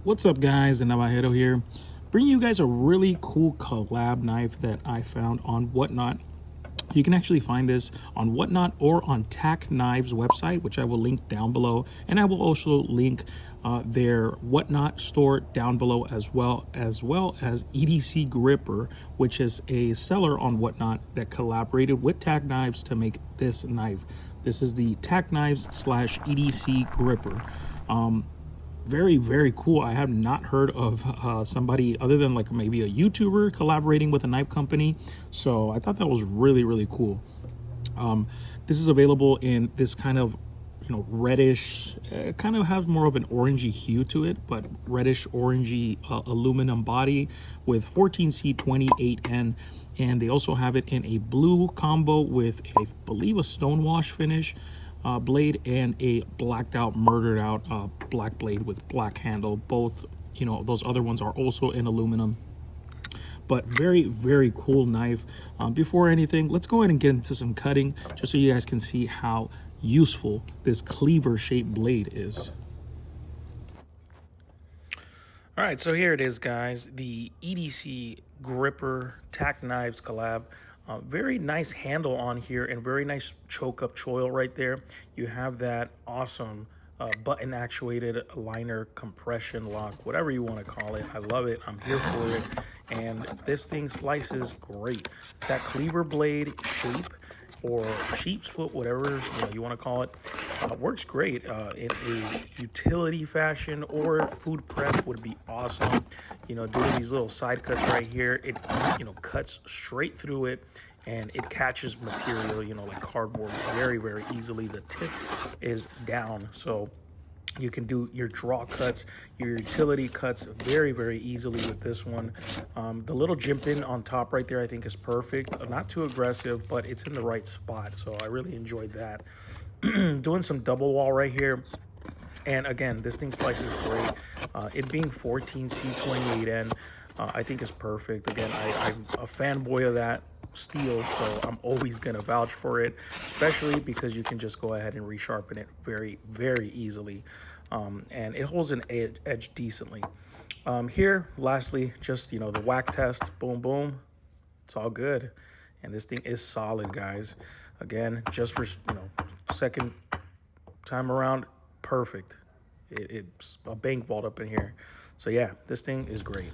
What's up, guys? The Navajero here, bringing you guys a really cool collab knife that I found on Whatnot. You can actually find this on Whatnot or on TacKnives website, which I will link down below, and I will also link their Whatnot store down below, as well as EDCGripper, which is a seller on Whatnot that collaborated with TacKnives to make this knife. This is the TacKnives / EDCGripper. Very cool. I have not heard of somebody other than like maybe a YouTuber collaborating with a knife company, so I thought that was really cool. This is available in this kind of reddish, kind of has more of an orangey hue to it, but reddish orangey aluminum body with 14C 28N, and they also have it in a blue combo with I believe a stonewash finish blade and a blacked out, murdered out black blade with black handle. Both, those other ones are also in aluminum, but very cool knife. Before anything, let's go ahead and get into some cutting just so you guys can see how useful this cleaver shaped blade is. All right, so here it is, guys, the EDCGripper TacKnives collab. Very nice handle on here and very nice choke up choil right there. You have that awesome button actuated liner compression lock, whatever you want to call it. I love it. I'm here for it. And this thing slices great. That cleaver blade shape, or sheep's foot, whatever you want to call it, works great in a utility fashion, or food prep would be awesome. Doing these little side cuts right here, it cuts straight through it, and it catches material, like cardboard, very easily. The tip is down, so you can do your draw cuts, your utility cuts very easily with this one. The little jimp in on top right there I think is perfect. Not too aggressive, but it's in the right spot, so I really enjoyed that. Doing some double wall right here, and again, this thing slices great. It being 14C28N, I think is perfect. Again, I'm a fanboy of that steel, so I'm always gonna vouch for it, especially because you can just go ahead and resharpen it very easily, and it holds an edge decently. Here, lastly, just the whack test, boom, it's all good, and this thing is solid, guys. Again, just for second time around, perfect. It's a bank vault up in here, so yeah, this thing is great.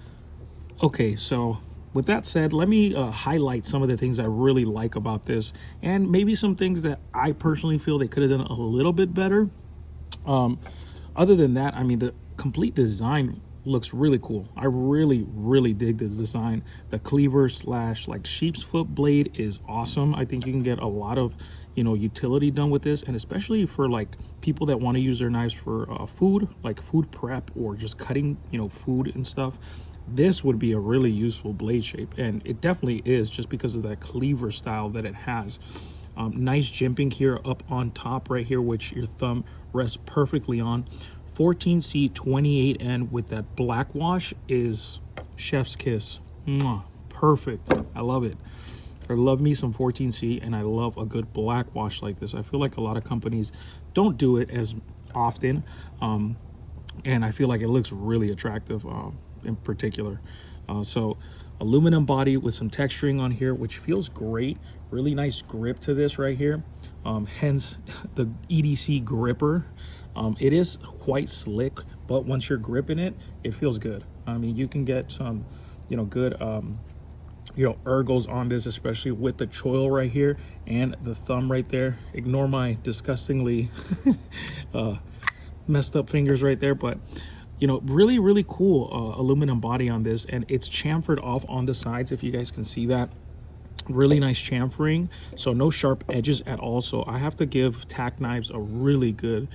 Okay, so with that said, let me highlight some of the things I really like about this, and maybe some things that I personally feel they could have done a little bit better. Other than that, I mean, the complete design looks really cool. I really dig this design. The cleaver / like sheep's foot blade is awesome. I think you can get a lot of utility done with this, and especially for like people that want to use their knives for food, like food prep, or just cutting food and stuff. This would be a really useful blade shape, and it definitely is, just because of that cleaver style that it has. Nice jimping here up on top right here, which your thumb rests perfectly on. 14C 28N with that black wash is chef's kiss. Mwah, perfect. I love it. I love me some 14C, and I love a good black wash like this. I feel like a lot of companies don't do it as often, and I feel like it looks really attractive in particular. So aluminum body with some texturing on here, which feels great. Really nice grip to this right here, hence the EDCGripper. It is quite slick, but once you're gripping it, it feels good. I mean, you can get some good ergos on this, especially with the choil right here and the thumb right there. Ignore my disgustingly messed up fingers right there, but really cool aluminum body on this, and it's chamfered off on the sides, if you guys can see that. Really nice chamfering, so no sharp edges at all. So I have to give TacKnives a really good,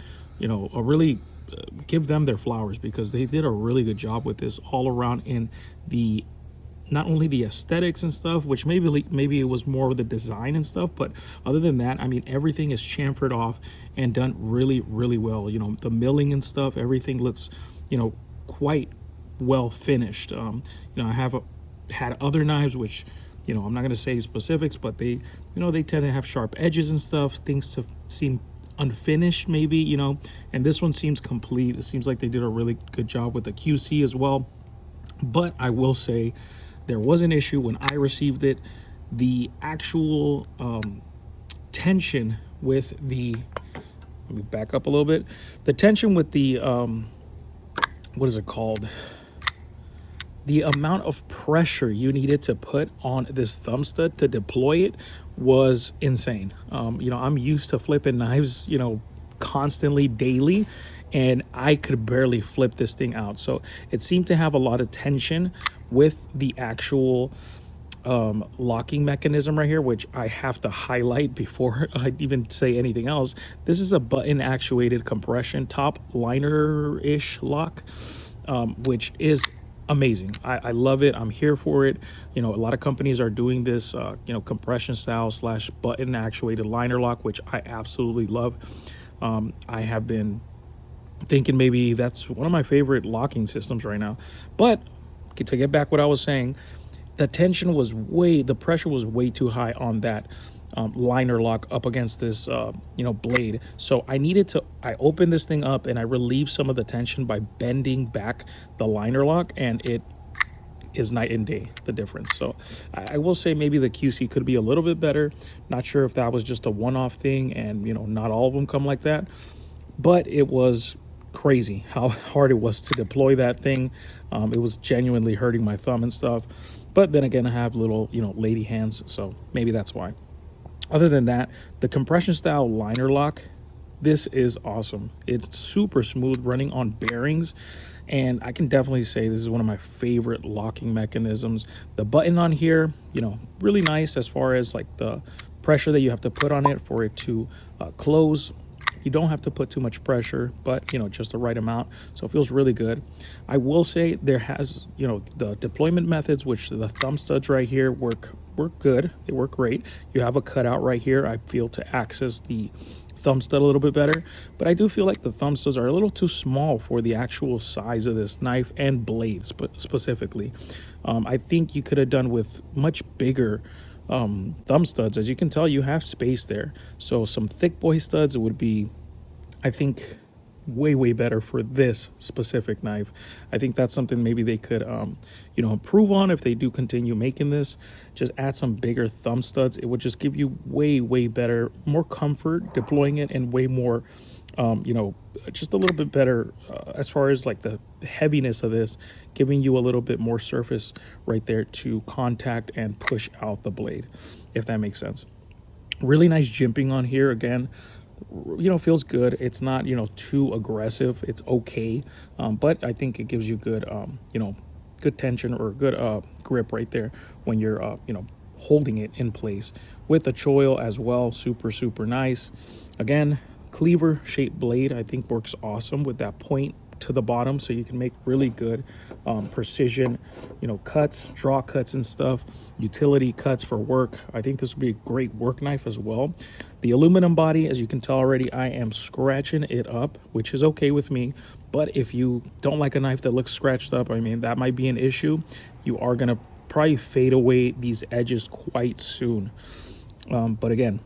give them their flowers, because they did a really good job with this all around, in the not only the aesthetics and stuff, which maybe it was more of the design and stuff, but other than that, I mean, everything is chamfered off and done really well. The milling and stuff, everything looks quite well finished. I have had other knives which I'm not going to say specifics, but they they tend to have sharp edges and stuff. Things to seem unfinished maybe, you know, and this one seems complete. It seems like they did a really good job with the QC as well. But I will say there was an issue when I received it. The actual tension with the, let me back up a little bit. The tension with the, what is it called? The amount of pressure you needed to put on this thumb stud to deploy it was insane. You know, I'm used to flipping knives, you know, constantly, daily, and I could barely flip this thing out. So it seemed to have a lot of tension with the actual locking mechanism right here, which I have to highlight before I even say anything else. This is a button actuated compression top liner-ish lock, which is amazing. I love it. I'm here for it. You know, a lot of companies are doing this, you know, compression style slash button actuated liner lock, which I absolutely love. I have been thinking maybe that's one of my favorite locking systems right now. But to get back what I was saying, the tension was the pressure was way too high on that liner lock up against this, you know, blade. So I opened this thing up and I relieved some of the tension by bending back the liner lock, and it is night and day, the difference. So I will say maybe the QC could be a little bit better. Not sure if that was just a one-off thing, and, you know, not all of them come like that, but it was crazy how hard it was to deploy that thing. It was genuinely hurting my thumb and stuff. But then again, I have little, you know, lady hands, so maybe that's why. Other than that, the compression style liner lock, this is awesome. It's super smooth running on bearings, and I can definitely say this is one of my favorite locking mechanisms. The button on here, you know, really nice as far as like the pressure that you have to put on it for it to close. You don't have to put too much pressure, but, you know, just the right amount. So it feels really good. I will say there has, you know, the deployment methods, which the thumb studs right here work good. They work great. You have a cutout right here, I feel, to access the thumb stud a little bit better. But I do feel like the thumb studs are a little too small for the actual size of this knife and blade specifically. I think you could have done with much bigger thumb studs. As you can tell, you have space there, so some thick boy studs would be, I think, way better for this specific knife. I think that's something maybe they could you know, improve on if they do continue making this. Just add some bigger thumb studs. It would just give you way better, more comfort deploying it, and way more you know, just a little bit better as far as like the heaviness of this, giving you a little bit more surface right there to contact and push out the blade, if that makes sense. Really nice jimping on here. Again, you know, feels good. It's not, you know, too aggressive. It's okay, but I think it gives you good you know, good tension or good grip right there when you're you know, holding it in place. With the choil as well, super nice. Again, cleaver shaped blade, I think works awesome with that point to the bottom, so you can make really good precision, you know, cuts, draw cuts and stuff, utility cuts for work. I think this would be a great work knife as well. The aluminum body, as you can tell already, I am scratching it up, which is okay with me. But if you don't like a knife that looks scratched up, I mean, that might be an issue. You are gonna probably fade away these edges quite soon. But again,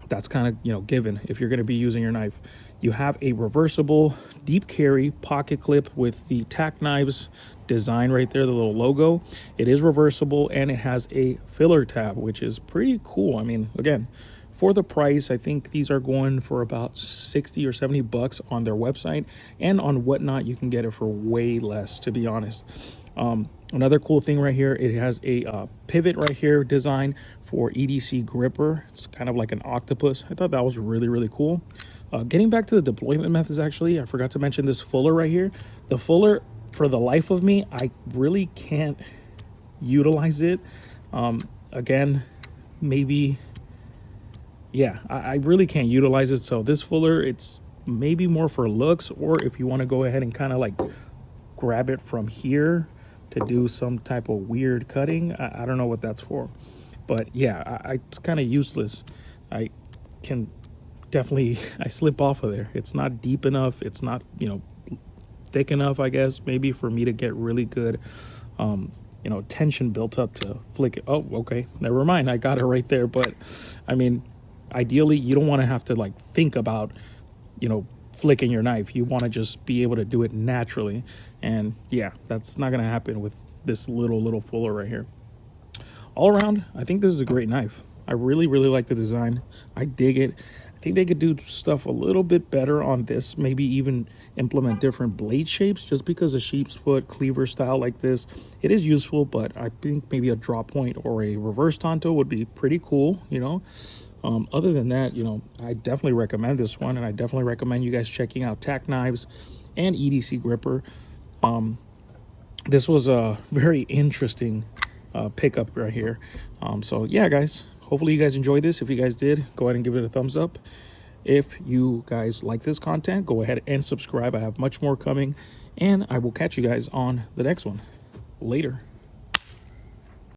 that's kind of, you know, given if you're going to be using your knife. You have a reversible deep carry pocket clip with the TacKnives design right there, the little logo. It is reversible, and it has a filler tab, which is pretty cool. I mean, again, for the price, I think these are going for about 60 or 70 bucks on their website, and on Whatnot you can get it for way less, to be honest. Another cool thing right here, it has a pivot right here design for EDCGripper. It's kind of like an octopus. I thought that was really cool. Getting back to the deployment methods, actually, I forgot to mention this fuller right here. The fuller, for the life of me, I really can't utilize it. Again, maybe, yeah, I really can't utilize it. So this fuller, it's maybe more for looks, or if you want to go ahead and kind of like grab it from here to do some type of weird cutting. I don't know what that's for, but yeah, it's kind of useless. I can definitely, I slip off of there. It's not deep enough. It's not, you know, thick enough, I guess, maybe for me to get really good, you know, tension built up to flick it. Oh, okay, never mind. I got it right there. But I mean, Ideally, you don't want to have to like think about, you know, flicking your knife. You want to just be able to do it naturally. And yeah, that's not going to happen with this little fuller right here. All around, I think this is a great knife. I really like the design. I dig it. I think they could do stuff a little bit better on this, maybe even implement different blade shapes, just because a sheep's foot cleaver style like this, it is useful, but I think maybe a drop point or a reverse tanto would be pretty cool, you know. Other than that, you know, I definitely recommend this one, and I definitely recommend you guys checking out TacKnives and EDCGripper. This was a very interesting pickup right here. So yeah, guys, hopefully you guys enjoyed this. If you guys did, go ahead and give it a thumbs up. If you guys like this content, go ahead and subscribe. I have much more coming, and I will catch you guys on the next one. Later.